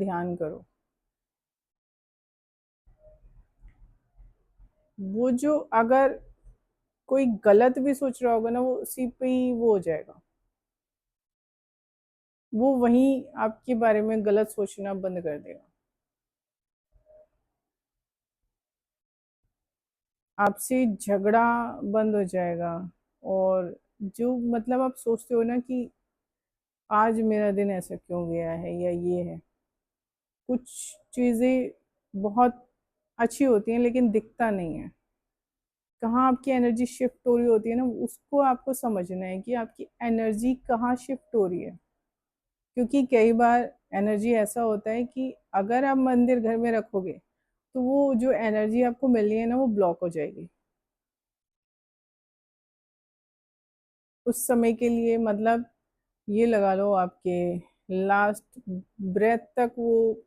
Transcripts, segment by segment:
ध्यान करो। वो जो अगर कोई गलत भी सोच रहा होगा ना, वो उसी पे ही वो हो जाएगा। वो वहीं आपके बारे में गलत सोचना बंद कर देगा। आपसे झगड़ा बंद हो जाएगा। और जो मतलब आप सोचते हो ना कि आज मेरा दिन ऐसा क्यों गया है या ये है, कुछ चीज़ें बहुत अच्छी होती हैं लेकिन दिखता नहीं है। कहाँ आपकी एनर्जी शिफ्ट हो रही होती है ना, उसको आपको समझना है कि आपकी एनर्जी कहाँ शिफ्ट हो रही है। क्योंकि कई बार एनर्जी ऐसा होता है कि अगर आप मंदिर घर में रखोगे तो वो जो एनर्जी आपको मिल रही है ना, वो ब्लॉक हो जाएगी उस समय के लिए। मतलब ये लगा लो आपके लास्ट ब्रेथ तक वो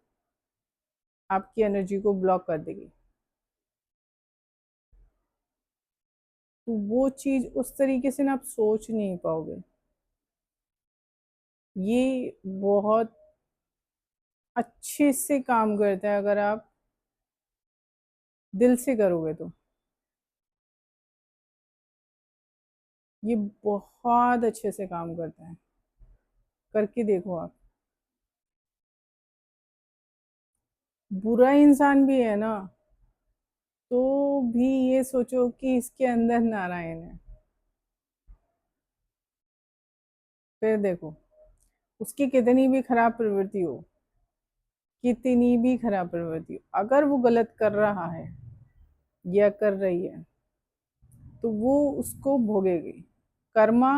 आपकी एनर्जी को ब्लॉक कर देगी। तो वो चीज़ उस तरीके से ना आप सोच नहीं पाओगे। ये बहुत अच्छे से काम करता है अगर आप दिल से करोगे तो। ये बहुत अच्छे से काम करता है, करके देखो आप। बुरा इंसान भी है ना, तो भी ये सोचो कि इसके अंदर नारायण है। फिर देखो, उसकी कितनी भी खराब प्रवृत्ति हो, कितनी भी खराब प्रवृत्ति हो, अगर वो गलत कर रहा है या कर रही है तो वो उसको भोगेगी। कर्मा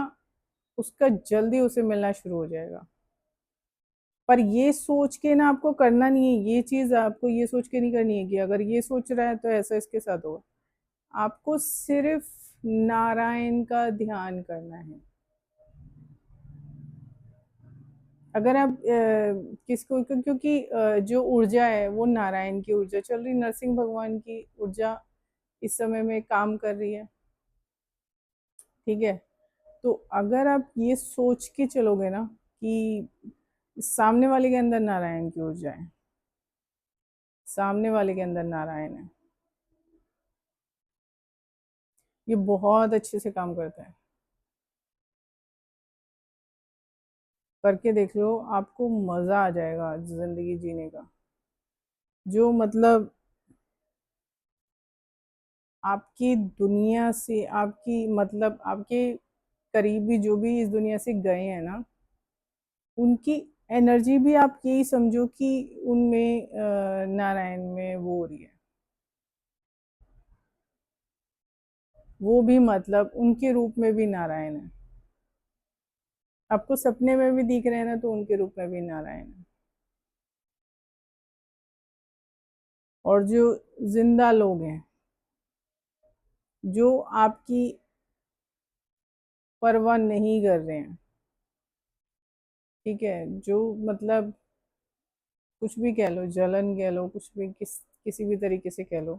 उसका जल्दी उसे मिलना शुरू हो जाएगा। पर ये सोच के ना आपको करना नहीं है, ये चीज आपको ये सोच के नहीं करनी है कि अगर ये सोच रहा है तो ऐसा इसके साथ होगा। आपको सिर्फ नारायण का ध्यान करना है। अगर आप किसको क्योंकि जो ऊर्जा है वो नारायण की ऊर्जा चल रही, नरसिंह भगवान की ऊर्जा इस समय में काम कर रही है। ठीक है। तो अगर आप ये सोच के चलोगे ना कि सामने वाले के अंदर नारायण की ऊर्जा है, सामने वाले के अंदर नारायण है, ये बहुत अच्छे से काम करता है। करके देख लो, आपको मजा आ जाएगा जिंदगी जीने का। जो मतलब आपकी दुनिया से, आपकी मतलब आपके करीबी जो भी इस दुनिया से गए हैं ना, उनकी एनर्जी भी आप यही समझो कि उनमें नारायण में वो हो रही है। वो भी मतलब उनके रूप में भी नारायण है। आपको सपने में भी दिख रहे हैं ना, तो उनके रूप में भी नारायण है। और जो जिंदा लोग हैं, जो आपकी परवाह नहीं कर रहे हैं, ठीक है, जो मतलब कुछ भी कह लो, जलन कह लो, कुछ भी किसी भी तरीके से कह लो,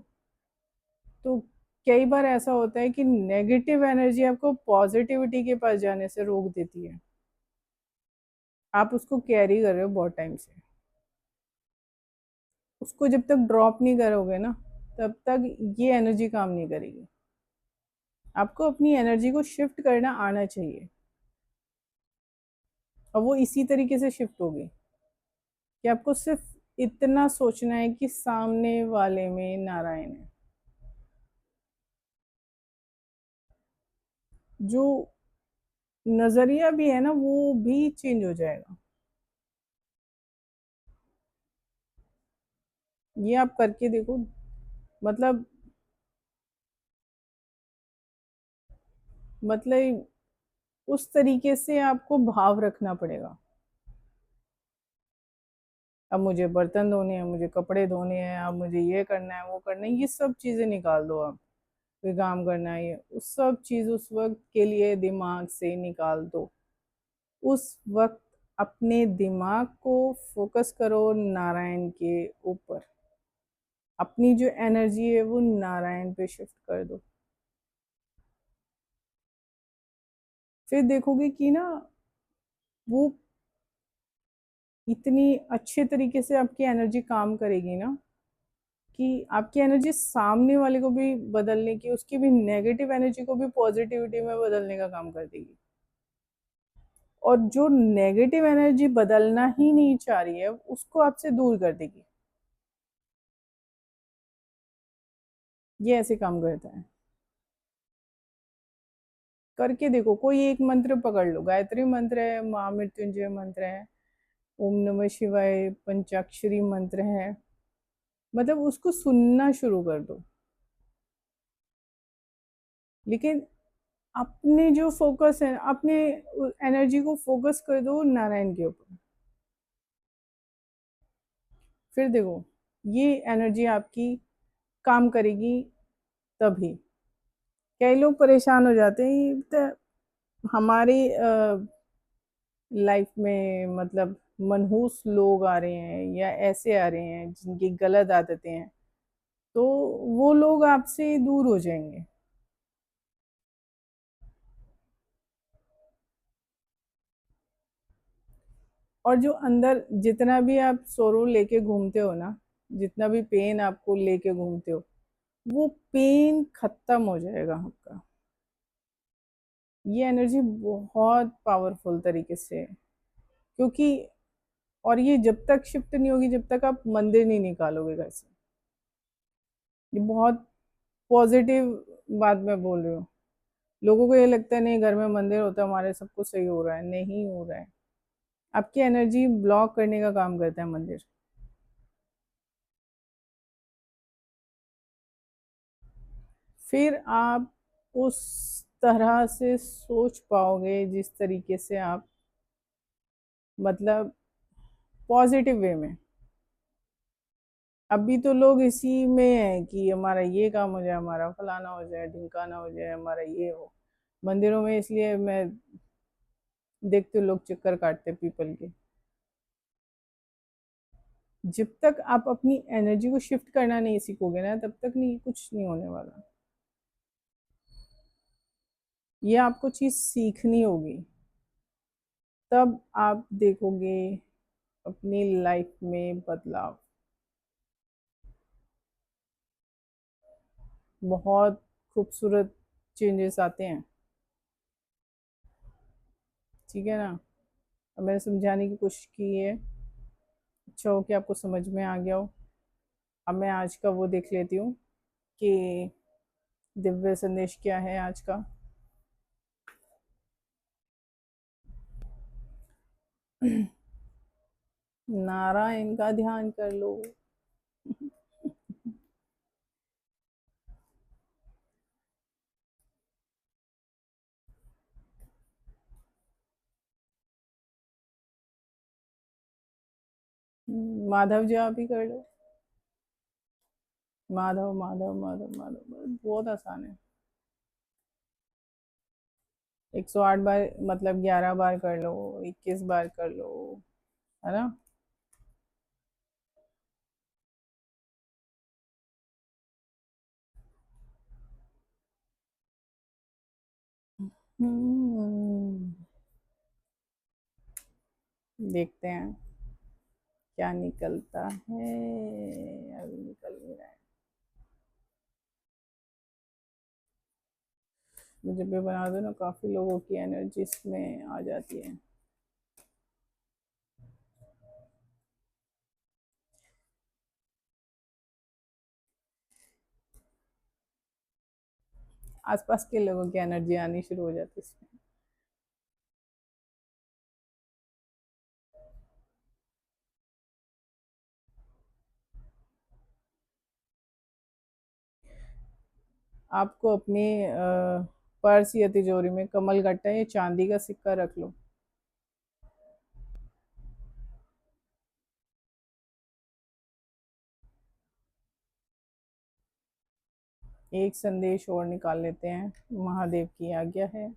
तो कई बार ऐसा होता है कि नेगेटिव एनर्जी आपको पॉजिटिविटी के पास जाने से रोक देती है। आप उसको कैरी कर रहे हो बहुत टाइम से, उसको जब तक ड्रॉप नहीं करोगे ना, तब तक ये एनर्जी काम नहीं करेगी। आपको अपनी एनर्जी को शिफ्ट करना आना चाहिए। और वो इसी तरीके से शिफ्ट होगी कि आपको सिर्फ इतना सोचना है कि सामने वाले में नारायण है। जो नजरिया भी है ना, वो भी चेंज हो जाएगा। ये आप करके देखो। मतलब मतलब उस तरीके से आपको भाव रखना पड़ेगा। अब मुझे बर्तन धोने हैं, मुझे कपड़े धोने हैं, अब मुझे ये करना है, वो करना है, ये सब चीजें निकाल दो आप। कोई काम करना है, ये उस सब चीज उस वक्त के लिए दिमाग से निकाल दो। उस वक्त अपने दिमाग को फोकस करो नारायण के ऊपर। अपनी जो एनर्जी है वो नारायण पे शिफ्ट कर दो। फिर देखोगे कि ना वो इतनी अच्छे तरीके से आपकी एनर्जी काम करेगी ना, कि आपकी एनर्जी सामने वाले को भी बदलने की, उसकी भी नेगेटिव एनर्जी को भी पॉजिटिविटी में बदलने का काम कर देगी। और जो नेगेटिव एनर्जी बदलना ही नहीं चाह रही है उसको आपसे दूर कर देगी। ये ऐसे काम करता है। करके देखो, कोई एक मंत्र पकड़ लो, गायत्री मंत्र है, महामृत्युंजय मंत्र है, ओम नमः शिवाय पंचाक्षरी मंत्र है, मतलब उसको सुनना शुरू कर दो। लेकिन अपने जो फोकस है, अपने एनर्जी को फोकस कर दो नारायण के ऊपर। फिर देखो, ये एनर्जी आपकी काम करेगी तभी। कई लोग परेशान हो जाते हैं, तो हमारी लाइफ में मतलब मनहूस लोग आ रहे हैं या ऐसे आ रहे हैं जिनकी गलत आदतें हैं, तो वो लोग आपसे दूर हो जाएंगे। और जो अंदर जितना भी आप सोरो लेके घूमते हो ना, जितना भी पेन आपको लेके घूमते हो, वो पेन खत्म हो जाएगा आपका। ये एनर्जी बहुत पावरफुल तरीके से है। क्योंकि और ये जब तक शिफ्ट नहीं होगी जब तक आप मंदिर नहीं निकालोगे घर से। ये बहुत पॉजिटिव बात मैं बोल रही हूँ। लोगों को ये लगता है नहीं, घर में मंदिर होता है हमारे सब कुछ सही हो रहा है, नहीं हो रहा है। आपकी एनर्जी ब्लॉक करने का काम करता है मंदिर। फिर आप उस तरह से सोच पाओगे जिस तरीके से आप, मतलब पॉजिटिव वे में। अभी तो लोग इसी में है कि हमारा ये काम हो जाए, हमारा फलाना हो जाए, ढिमकाना हो जाए, हमारा ये हो। मंदिरों में इसलिए मैं देखती हूँ लोग चक्कर काटते पीपल के। जब तक आप अपनी एनर्जी को शिफ्ट करना नहीं सीखोगे ना, तब तक नहीं, कुछ नहीं होने वाला। ये आपको चीज सीखनी होगी, तब आप देखोगे अपनी लाइफ में बदलाव। बहुत खूबसूरत चेंजेस आते हैं। ठीक है ना। अब मैंने समझाने की कोशिश की है, अच्छा हो कि आपको समझ में आ गया हो। अब मैं आज का वो देख लेती हूँ कि दिव्य संदेश क्या है आज का। नारायण का ध्यान कर लो। माधव जी आप ही कर लो। माधव माधव माधव माधव, बहुत आसान है। 108 बार, मतलब 11 बार कर लो, 21 बार कर लो, है ना। हम्म, देखते हैं क्या निकलता है। अभी निकल नहीं रहा है। मुझे भी बना दो ना, काफी लोगों की एनर्जी इसमें आ जाती है। आसपास के लोगों की एनर्जी आनी शुरू हो जाती है इसमें। आपको अपने पर्स या तिजोरी में कमल गट्टा या चांदी का सिक्का रख लो। एक संदेश और निकाल लेते हैं, महादेव की आज्ञा है।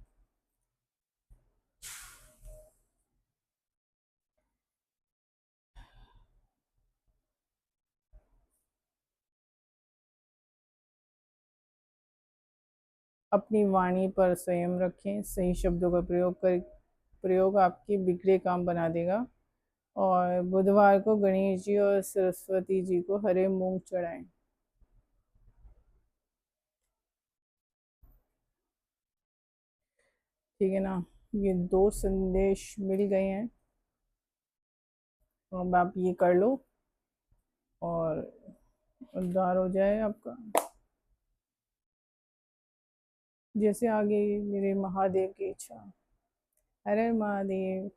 अपनी वाणी पर संयम रखें, सही शब्दों का प्रयोग आपके बिगड़े काम बना देगा और बुधवार को गणेश जी और सरस्वती जी को हरे मूंग चढ़ाएं। ठीक है ना। ये दो संदेश मिल गए हैं, तो अब आप ये कर लो और उद्धार हो जाए आपका। जैसे आगे मेरे महादेव की इच्छा। हरे महादेव।